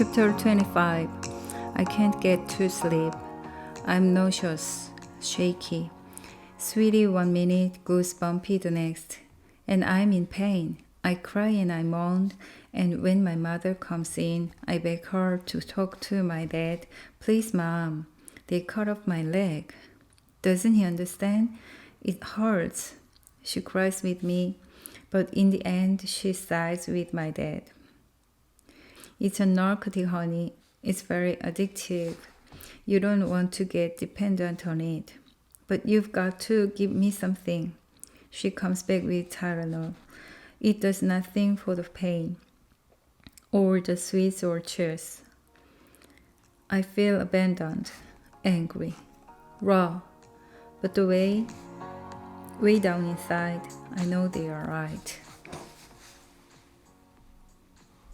Chapter 25. I can't get to sleep. I'm nauseous, shaky. Sweetie 1 minute, goosebumpy the next. And I'm in pain. I cry and I moan. And when my mother comes in, I beg her to talk to my dad. Please, Mom. They cut off my leg. Doesn't he understand? It hurts. She cries with me. But in the end, she sides with my dad. It's a narcotic, honey. It's very addictive. You don't want to get dependent on it. But you've got to give me something. She comes back with Tylenol. It does nothing for the pain, or the sweets or chills. I feel abandoned, angry, raw. But the way down inside, I know they are right.